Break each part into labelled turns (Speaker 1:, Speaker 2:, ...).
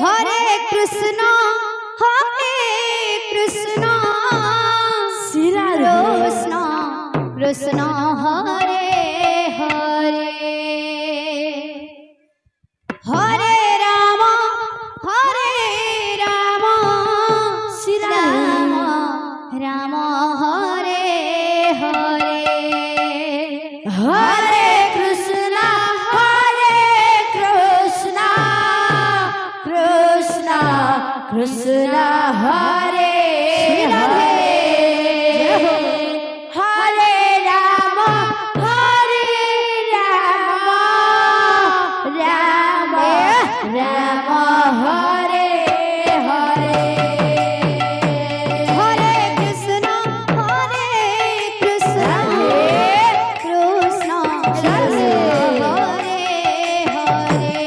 Speaker 1: Hare Krishna Shri Krishna Krishna Hare Hare Hare Ram Shri Ram Ram Hare Hare Hare Krishna Krishna Krishna Hare Hare Hare Ram Ram Ram Hare Hare Hare Krishna Krishna Hare Hare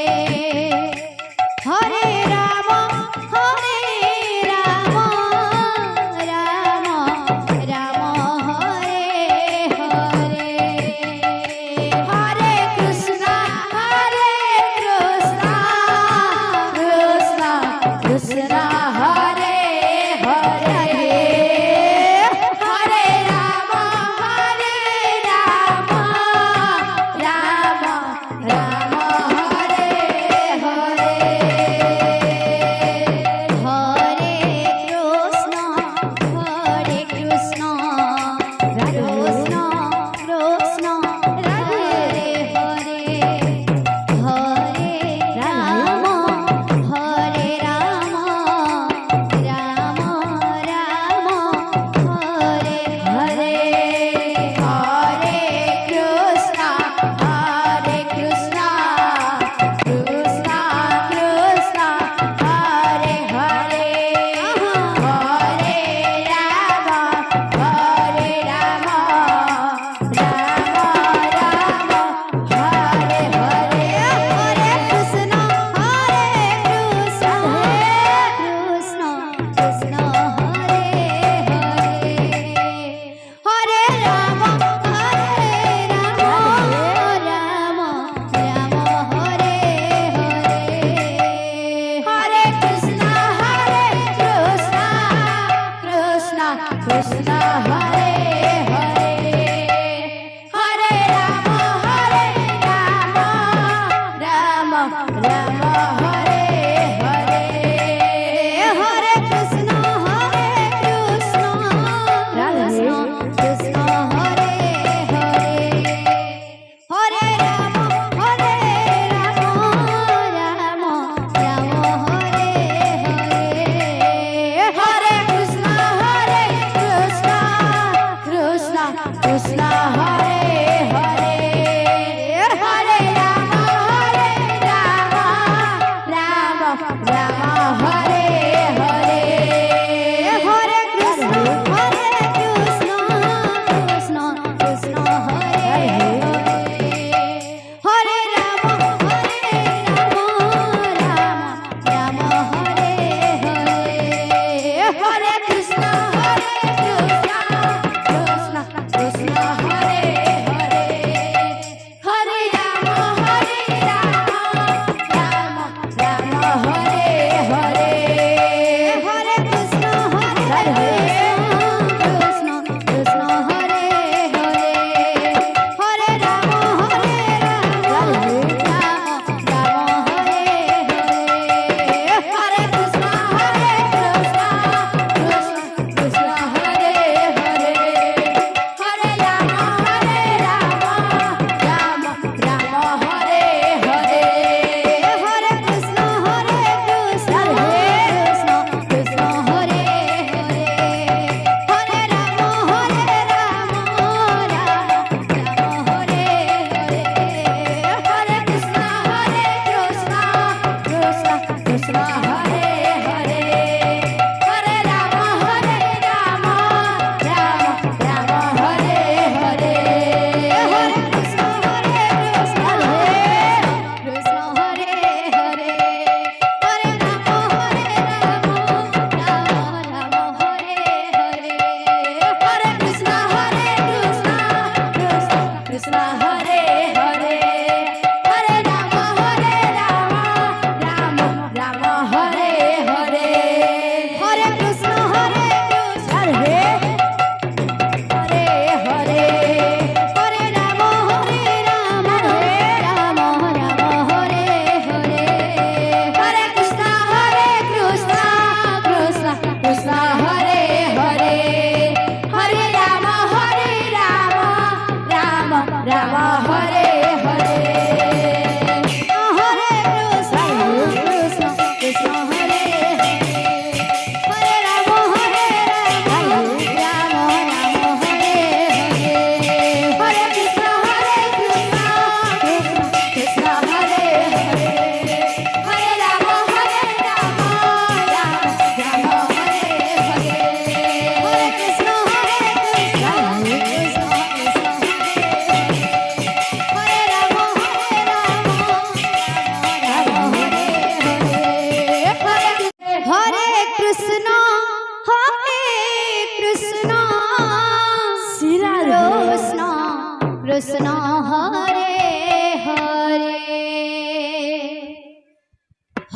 Speaker 1: Hare Ram Ram Ram Hare Hare Hare Krishna Krishna Krishna Hare Hare Hare Ram Ram Ram Hare Hare Hare Krishna Krishna Krishna Hare Hare Hare Ram Ram Ram Hare Hare Hare Krishna Krishna Krishna Hare Hare Hare Ram Ram Hare Hare Hare Krishna Krishna Hare Hare Hare Ram Ram Hare Hare Hare Krishna Krishna Hare Hare Hare Ram Ram Hare Hare Hare Krishna Krishna Hare Hare Hare Ram Hare Krishna Krishna Hare Hare Hare Ram Ram Hare Hare Hare Krishna Krishna Hare Hare Hare Ram Ram Hare Hare Hare Krishna Krishna Hare Hare Hare Ram Ram Hare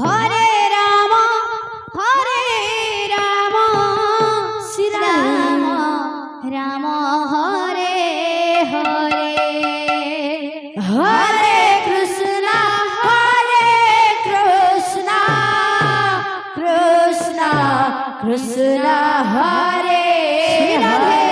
Speaker 1: Hare Ram Shri Ram Ram Hare Hare Hare Krishna Krishna Krishna Hare Hare